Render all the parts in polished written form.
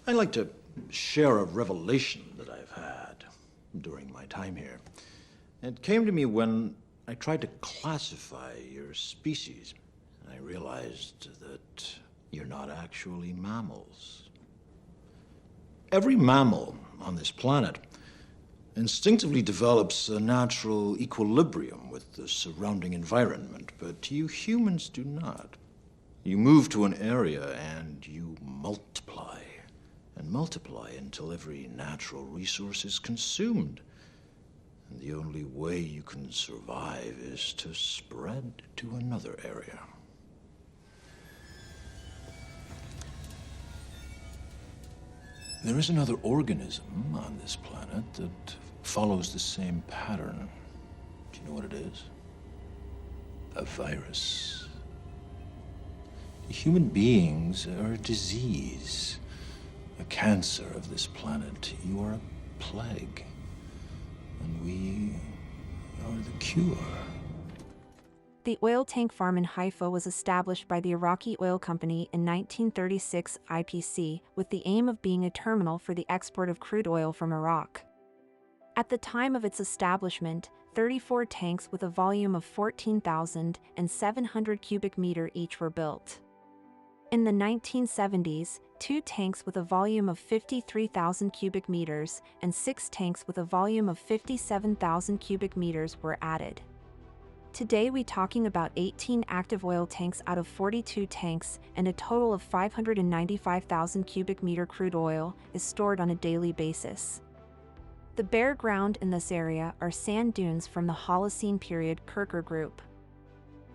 I'd like to share a revelation that I've had during my time here. It came to me when I tried to classify your species. I realized that you're not actually mammals. Every mammal on this planet instinctively develops a natural equilibrium with the surrounding environment, but you humans do not. You move to an area and you multiply, and multiply until every natural resource is consumed. And the only way you can survive is to spread to another area. There is another organism on this planet that follows the same pattern. Do you know what it is? A virus. Human beings are a disease, a cancer of this planet. You are a plague, and we are the cure. The oil tank farm in Haifa was established by the Iraqi Oil Company in 1936 IPC with the aim of being a terminal for the export of crude oil from Iraq. At the time of its establishment, 34 tanks with a volume of 14,700 cubic meter each were built. In the 1970s, 2 tanks with a volume of 53,000 cubic meters and 6 tanks with a volume of 57,000 cubic meters were added. Today we're talking about 18 active oil tanks out of 42 tanks, and a total of 595,000 cubic meter crude oil is stored on a daily basis. The bare ground in this area are sand dunes from the Holocene period Kirker Group.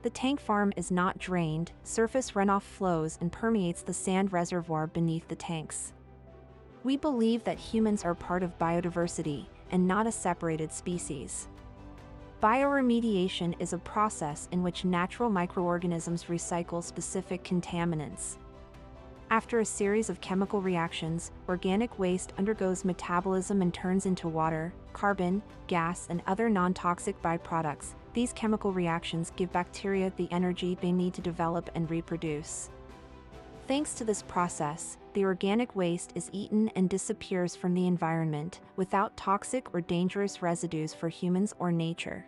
The tank farm is not drained, surface runoff flows and permeates the sand reservoir beneath the tanks. We believe that humans are part of biodiversity and not a separated species. Bioremediation is a process in which natural microorganisms recycle specific contaminants. After a series of chemical reactions, organic waste undergoes metabolism and turns into water, carbon, gas, and other non-toxic byproducts. These chemical reactions give bacteria the energy they need to develop and reproduce. Thanks to this process, the organic waste is eaten and disappears from the environment without toxic or dangerous residues for humans or nature.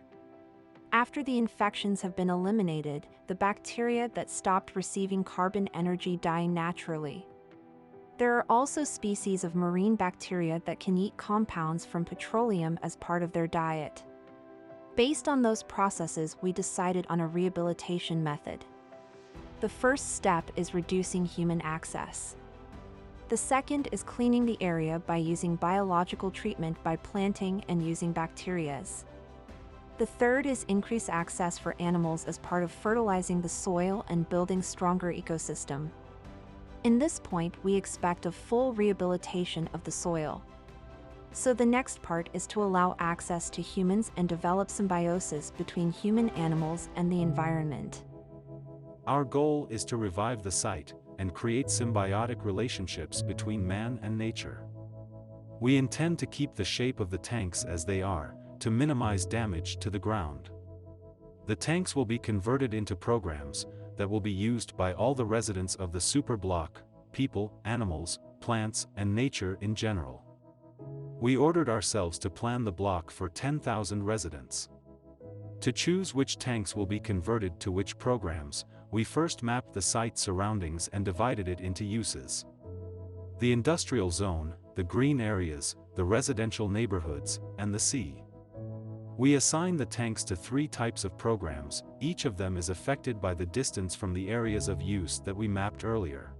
After the infections have been eliminated, the bacteria that stopped receiving carbon energy die naturally. There are also species of marine bacteria that can eat compounds from petroleum as part of their diet. Based on those processes, we decided on a rehabilitation method. The first step is reducing human access. The second is cleaning the area by using biological treatment by planting and using bacterias. The third is increase access for animals as part of fertilizing the soil and building stronger ecosystem. In this point, we expect a full rehabilitation of the soil. So the next part is to allow access to humans and develop symbiosis between human animals and the environment. Our goal is to revive the site and create symbiotic relationships between man and nature. We intend to keep the shape of the tanks as they are, to minimize damage to the ground. The tanks will be converted into programs that will be used by all the residents of the super block, people, animals, plants, and nature in general. We ordered ourselves to plan the block for 10,000 residents. To choose which tanks will be converted to which programs, we first mapped the site surroundings and divided it into uses. The industrial zone, the green areas, the residential neighborhoods, and the sea. We assign the tanks to 3 types of programs, each of them is affected by the distance from the areas of use that we mapped earlier.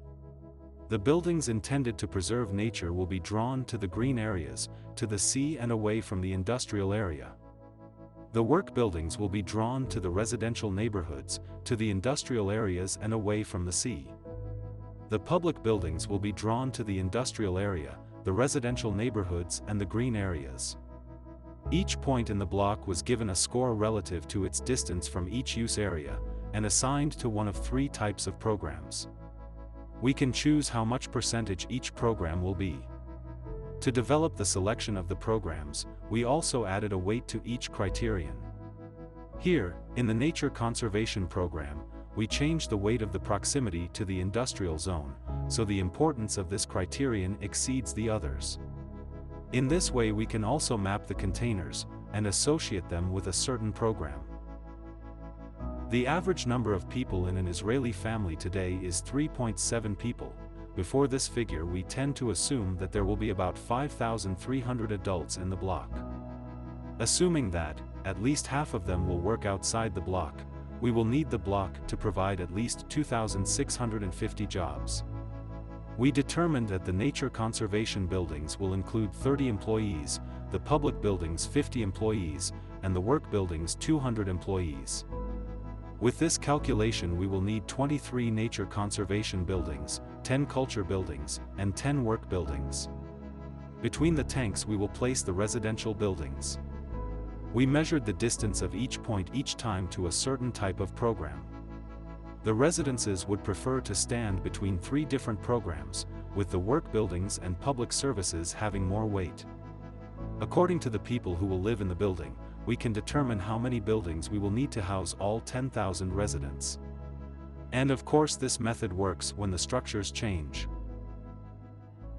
The buildings intended to preserve nature will be drawn to the green areas, to the sea and away from the industrial area. The work buildings will be drawn to the residential neighborhoods, to the industrial areas and away from the sea. The public buildings will be drawn to the industrial area, the residential neighborhoods and the green areas. Each point in the block was given a score relative to its distance from each use area, and assigned to one of 3 types of programs. We can choose how much percentage each program will be. To develop the selection of the programs, we also added a weight to each criterion. Here, in the Nature Conservation Program, we change the weight of the proximity to the industrial zone, so the importance of this criterion exceeds the others. In this way we can also map the containers, and associate them with a certain program. The average number of people in an Israeli family today is 3.7 people. Before this figure we tend to assume that there will be about 5,300 adults in the block. Assuming that, at least half of them will work outside the block, we will need the block to provide at least 2,650 jobs. We determined that the nature conservation buildings will include 30 employees, the public buildings 50 employees, and the work buildings 200 employees. With this calculation we will need 23 nature conservation buildings, 10 culture buildings, and 10 work buildings. Between the tanks we will place the residential buildings. We measured the distance of each point each time to a certain type of program. The residences would prefer to stand between 3 different programs, with the work buildings and public services having more weight. According to the people who will live in the building, we can determine how many buildings we will need to house all 10,000 residents. And of course this method works when the structures change.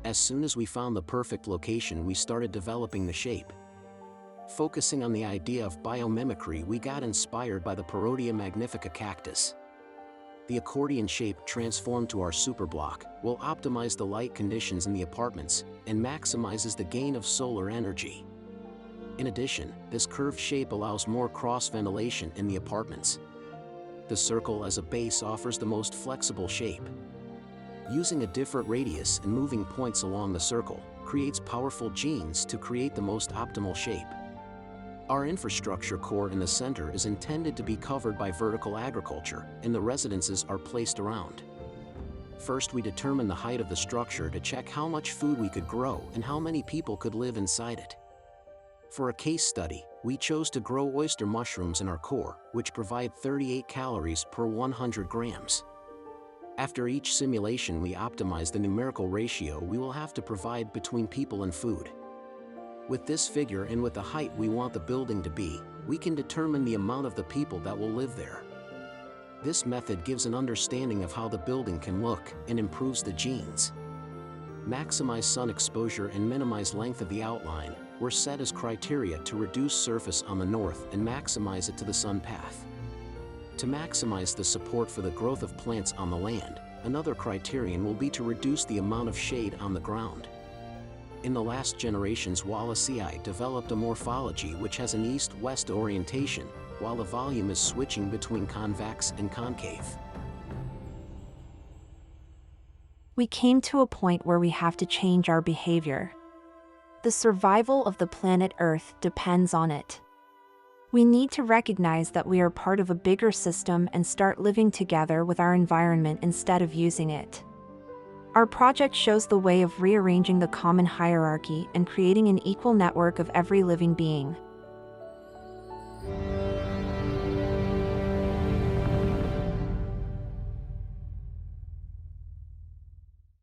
As soon as we found the perfect location, we started developing the shape. Focusing on the idea of biomimicry, we got inspired by the Parodia magnifica cactus. The accordion shape transformed to our superblock will optimize the light conditions in the apartments and maximizes the gain of solar energy. In addition, this curved shape allows more cross-ventilation in the apartments. The circle as a base offers the most flexible shape. Using a different radius and moving points along the circle creates powerful genes to create the most optimal shape. Our infrastructure core in the center is intended to be covered by vertical agriculture, and the residences are placed around. First, we determine the height of the structure to check how much food we could grow and how many people could live inside it. For a case study, we chose to grow oyster mushrooms in our core, which provide 38 calories per 100 grams. After each simulation, we optimize the numerical ratio we will have to provide between people and food. With this figure and with the height we want the building to be, we can determine the amount of the people that will live there. This method gives an understanding of how the building can look and improves the genes. Maximize sun exposure and minimize length of the outline were set as criteria to reduce surface on the north and maximize it to the sun path. To maximize the support for the growth of plants on the land, another criterion will be to reduce the amount of shade on the ground. In the last generations, Wallacei developed a morphology which has an east-west orientation, while the volume is switching between convex and concave. We came to a point where we have to change our behavior. The survival of the planet Earth depends on it. We need to recognize that we are part of a bigger system and start living together with our environment instead of using it. Our project shows the way of rearranging the common hierarchy and creating an equal network of every living being.